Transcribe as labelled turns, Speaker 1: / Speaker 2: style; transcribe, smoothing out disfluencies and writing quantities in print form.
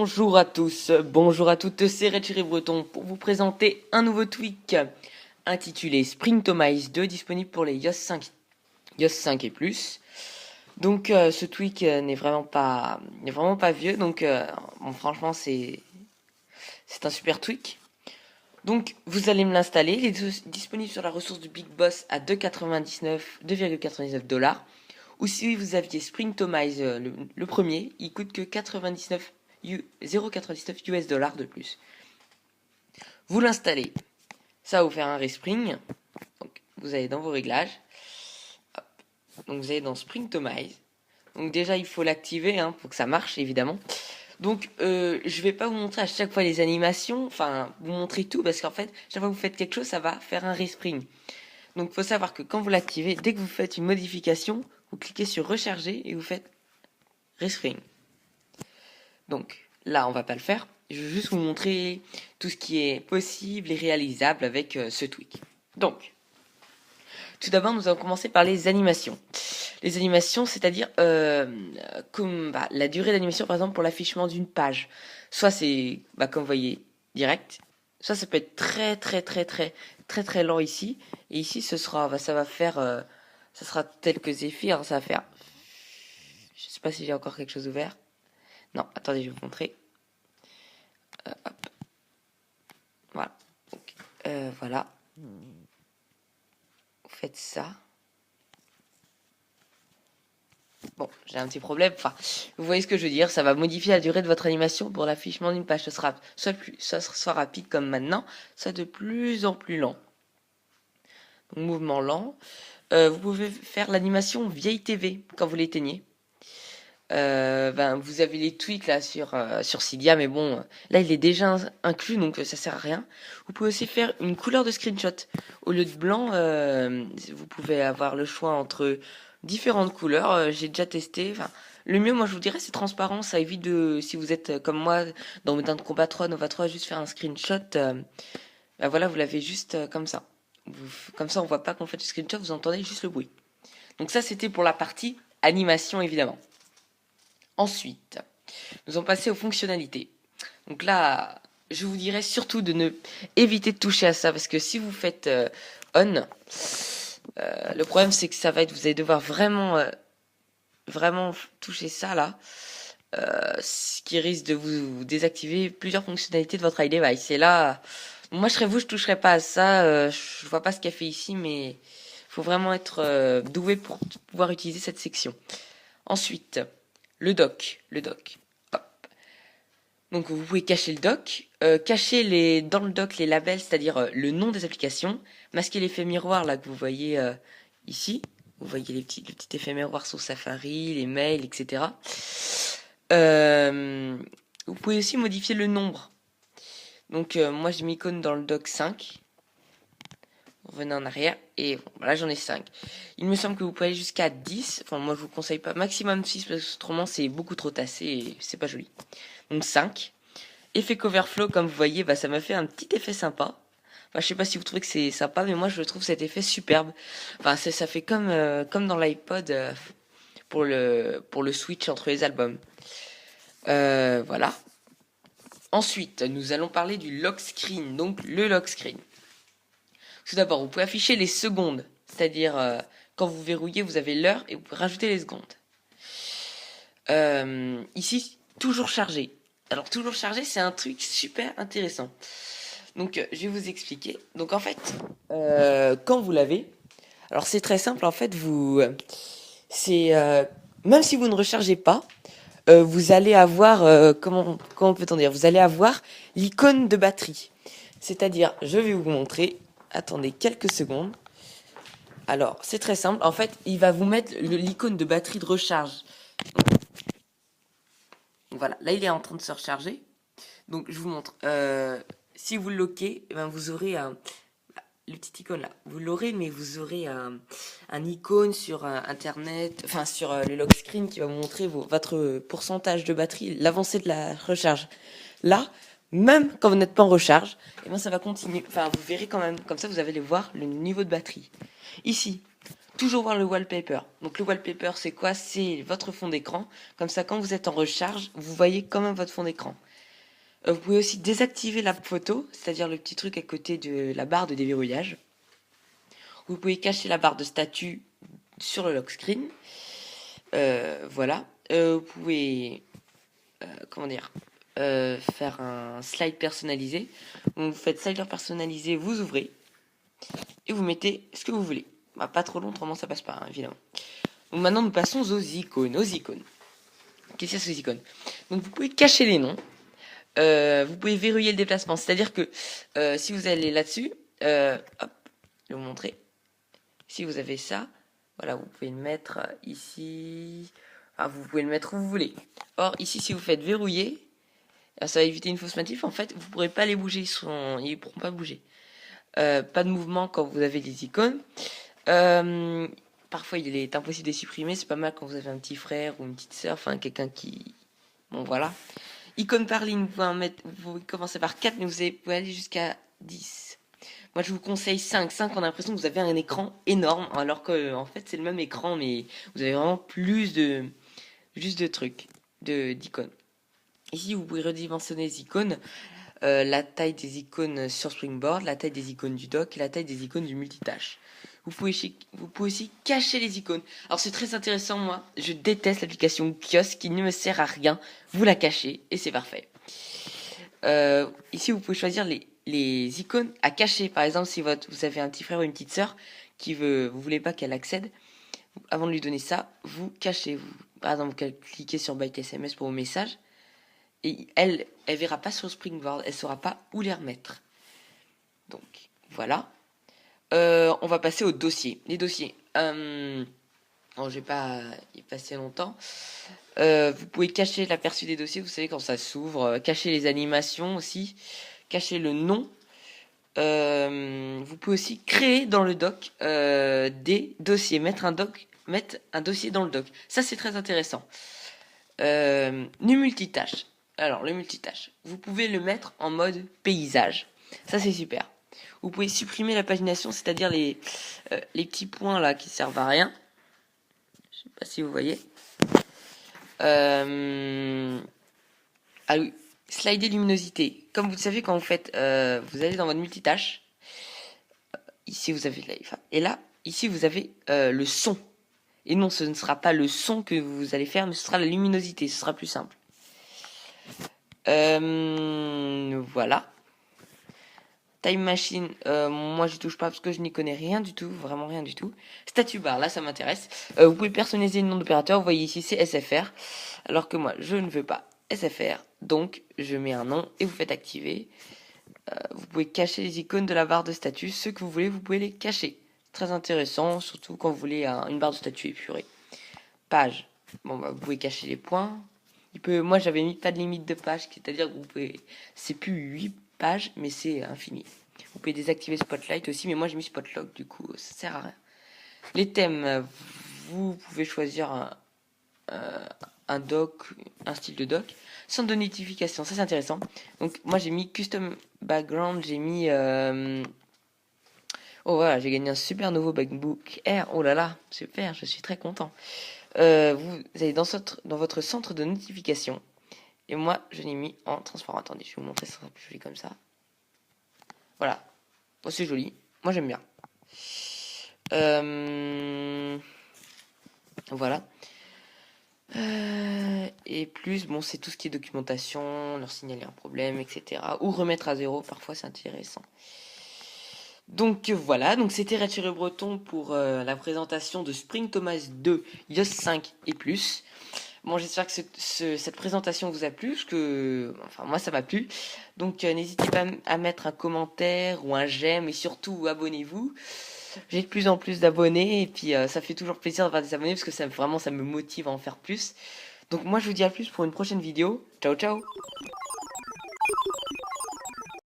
Speaker 1: Bonjour à tous, bonjour à toutes, c'est Red Breton pour vous présenter un nouveau tweak intitulé Springtomize 2 disponible pour les iOS 5 et plus. Donc ce tweak n'est vraiment pas vieux, donc bon, franchement c'est un super tweak. Donc vous allez me l'installer, il est disponible sur la ressource du Big Boss à 2,99$. Ou si vous aviez Springtomize le premier, il coûte que 0,99 US dollars de plus. Vous l'installez, ça va vous faire un respring. Donc vous allez dans vos réglages. Hop. Donc vous allez dans Springtomize. Donc déjà il faut l'activer pour que ça marche évidemment. Donc je vais pas vous montrer à chaque fois les animations, enfin vous montrer tout parce qu'en fait chaque fois que vous faites quelque chose ça va faire un respring. Donc il faut savoir que quand vous l'activez, dès que vous faites une modification, vous cliquez sur recharger et vous faites respring. Donc là, on va pas le faire. Je vais juste vous montrer tout ce qui est possible et réalisable avec ce tweak. Donc, tout d'abord, nous allons commencer par les animations. Les animations, c'est-à-dire comme la durée d'animation, par exemple, pour l'affichement d'une page. Soit c'est, comme vous voyez, direct. Soit ça peut être très lent ici. Et ici, ça va faire, ça sera quelques effets. Ça va faire. Je sais pas si j'ai encore quelque chose ouvert. Non, attendez, je vais vous montrer. Hop. Voilà. Donc, voilà. Vous faites ça. Bon, j'ai un petit problème. Enfin, vous voyez ce que je veux dire. Ça va modifier la durée de votre animation pour l'affichement d'une page. Ce sera soit rapide comme maintenant, soit de plus en plus lent. Donc, mouvement lent. Vous pouvez faire l'animation vieille TV quand vous l'éteignez. Vous avez les tweaks là sur Cydia, mais bon, là il est déjà inclus, donc ça sert à rien. Vous pouvez aussi faire une couleur de screenshot. Au lieu de blanc, vous pouvez avoir le choix entre différentes couleurs. J'ai déjà testé. Enfin, le mieux, moi je vous dirais, c'est transparent. Ça évite de, si vous êtes comme moi dans Médin de Combat 3, Nova 3, juste faire un screenshot. Voilà, vous l'avez juste comme ça. Comme ça, on voit pas qu'on fait du screenshot, vous entendez juste le bruit. Donc ça, c'était pour la partie animation, évidemment. Ensuite, nous allons passer aux fonctionnalités. Donc là, je vous dirais surtout de ne éviter de toucher à ça parce que si vous faites on, le problème c'est que ça va être, vous allez devoir vraiment toucher ça là, ce qui risque de vous désactiver plusieurs fonctionnalités de votre iDevice. Et là, moi je serais vous, je toucherais pas à ça. Je vois pas ce qu'elle fait ici, mais il faut vraiment être doué pour pouvoir utiliser cette section. Ensuite, le dock. Hop. Donc vous pouvez cacher le dock, cacher dans le dock les labels, c'est-à-dire le nom des applications, masquer l'effet miroir là que vous voyez ici. Vous voyez le petit effet miroir sur Safari, les mails, etc. Vous pouvez aussi modifier le nombre. Donc moi j'ai mis icône dans le dock 5. Revenez en arrière et bon, là j'en ai 5. Il me semble que vous pouvez aller jusqu'à 10. Enfin moi je vous conseille pas maximum 6 parce que autrement c'est beaucoup trop tassé et c'est pas joli. Donc 5. Effet coverflow comme vous voyez, ça m'a fait un petit effet sympa. Enfin, je sais pas si vous trouvez que c'est sympa, mais moi je trouve cet effet superbe. Enfin ça fait comme dans l'iPod pour le switch entre les albums. Voilà. Ensuite, nous allons parler du lock screen. Donc le lock screen. Tout d'abord, vous pouvez afficher les secondes, c'est-à-dire quand vous verrouillez, vous avez l'heure et vous pouvez rajouter les secondes. Ici, toujours chargé. Alors toujours chargé, c'est un truc super intéressant. Donc je vais vous expliquer. Donc en fait, quand vous l'avez, alors c'est très simple. En fait, même si vous ne rechargez pas, vous allez avoir comment peut-on dire, vous allez avoir l'icône de batterie. C'est-à-dire, je vais vous montrer. Attendez quelques secondes. Alors, c'est très simple. En fait, il va vous mettre l'icône de batterie de recharge. Donc, voilà, là, il est en train de se recharger. Donc, je vous montre. Si vous le loquez, vous aurez le petit icône là. Vous l'aurez, mais vous aurez un icône sur Internet, enfin sur le lock screen qui va vous montrer votre pourcentage de batterie, l'avancée de la recharge. Là, même quand vous n'êtes pas en recharge, ça va continuer. Enfin, vous verrez quand même. Comme ça, vous allez voir le niveau de batterie. Ici, toujours voir le wallpaper. Donc le wallpaper, c'est quoi? C'est votre fond d'écran. Comme ça, quand vous êtes en recharge, vous voyez quand même votre fond d'écran. Vous pouvez aussi désactiver la photo, c'est-à-dire le petit truc à côté de la barre de déverrouillage. Vous pouvez cacher la barre de statut sur le lock screen. Voilà. Vous pouvez, comment dire, faire un slide personnalisé. Donc vous faites slider personnalisé, vous ouvrez et vous mettez ce que vous voulez. Bah, pas trop long, autrement ça passe pas, hein, évidemment. Donc maintenant nous passons aux icônes. Qu'est-ce qu'il y a sur les icônes? Donc vous pouvez cacher les noms. Vous pouvez verrouiller le déplacement. C'est-à-dire que si vous allez là-dessus, hop, je vais vous montrer. Si vous avez ça, voilà, vous pouvez le mettre ici. Ah, vous pouvez le mettre où vous voulez. Or, ici, si vous faites verrouiller, ça va éviter une fausse manip. En fait, vous ne pourrez pas les bouger. Ils ne pourront pas bouger. Pas de mouvement quand vous avez des icônes. Parfois, il est impossible de les supprimer. C'est pas mal quand vous avez un petit frère ou une petite soeur. Enfin, quelqu'un qui... Bon, voilà. Icône par ligne, vous commencez par 4, mais vous pouvez aller jusqu'à 10. Moi, je vous conseille 5. 5, on a l'impression que vous avez un écran énorme, alors que en fait, c'est le même écran, mais vous avez vraiment juste de trucs, d'icônes. Ici, vous pouvez redimensionner les icônes, la taille des icônes sur Springboard, la taille des icônes du dock et la taille des icônes du multitâche. Vous pouvez aussi cacher les icônes. Alors c'est très intéressant, moi. Je déteste l'application Kiosque qui ne me sert à rien. Vous la cachez et c'est parfait. Ici, vous pouvez choisir les icônes à cacher. Par exemple, si vous avez un petit frère ou une petite sœur vous voulez pas qu'elle accède, avant de lui donner ça, vous cachez. Par exemple, vous cliquez sur Byte SMS pour vos messages. Et elle verra pas sur Springboard. Elle saura pas où les remettre. Donc, voilà. On va passer aux dossiers. Les dossiers. Je vais pas y passer longtemps. Vous pouvez cacher l'aperçu des dossiers, vous savez quand ça s'ouvre. Cacher les animations aussi. Cacher le nom. Vous pouvez aussi créer dans le doc des dossiers. Mettre un dossier dans le doc. Ça c'est très intéressant. Le multitâche. Alors le multitâche. Vous pouvez le mettre en mode paysage. Ça c'est super. Vous pouvez supprimer la pagination, c'est-à-dire les petits points là qui servent à rien. Je sais pas si vous voyez. Ah oui, slider luminosité. Comme vous le savez, quand vous faites, vous allez dans votre multitâche. Ici vous avez live. Et là, ici vous avez le son. Et non, ce ne sera pas le son que vous allez faire, mais ce sera la luminosité. Ce sera plus simple. Voilà. Time Machine, moi je touche pas parce que je n'y connais rien du tout, vraiment rien du tout. Statut bar, là ça m'intéresse. Vous pouvez personnaliser le nom d'opérateur, vous voyez ici c'est SFR, alors que moi je ne veux pas SFR, donc je mets un nom et vous faites activer. Vous pouvez cacher les icônes de la barre de statut, ceux que vous voulez, vous pouvez les cacher. Très intéressant, surtout quand vous voulez une barre de statut épurée. Page, bon bah vous pouvez cacher les points. Moi j'avais mis pas de limite de page, c'est-à-dire que vous pouvez, c'est plus 8 pages, mais c'est infini. Vous pouvez désactiver Spotlight aussi, mais moi j'ai mis Spotlock, du coup ça sert à rien. Les thèmes, vous pouvez choisir un doc, un style de doc, sans de notification, ça c'est intéressant. Donc moi j'ai mis Custom Background, j'ai mis... Oh voilà, j'ai gagné un super nouveau MacBook Air, oh là là, super, je suis très content. Vous allez dans votre centre de notification. Et moi, je l'ai mis en transparent. Attendez, je vais vous montrer, ça sera plus joli comme ça. Voilà. Bon, c'est joli. Moi, j'aime bien. Voilà. Et plus, bon, c'est tout ce qui est documentation, leur signaler un problème, etc. Ou remettre à zéro, parfois c'est intéressant. Donc voilà, donc c'était Red Breton pour la présentation de Spring Thomas 2, iOS 5 et plus. Bon, j'espère que cette présentation vous a plu, parce que, enfin, moi, ça m'a plu. Donc, n'hésitez pas à mettre un commentaire ou un j'aime, et surtout, abonnez-vous. J'ai de plus en plus d'abonnés, et puis ça fait toujours plaisir d'avoir des abonnés, parce que vraiment, ça me motive à en faire plus. Donc, moi, je vous dis à plus pour une prochaine vidéo. Ciao, ciao!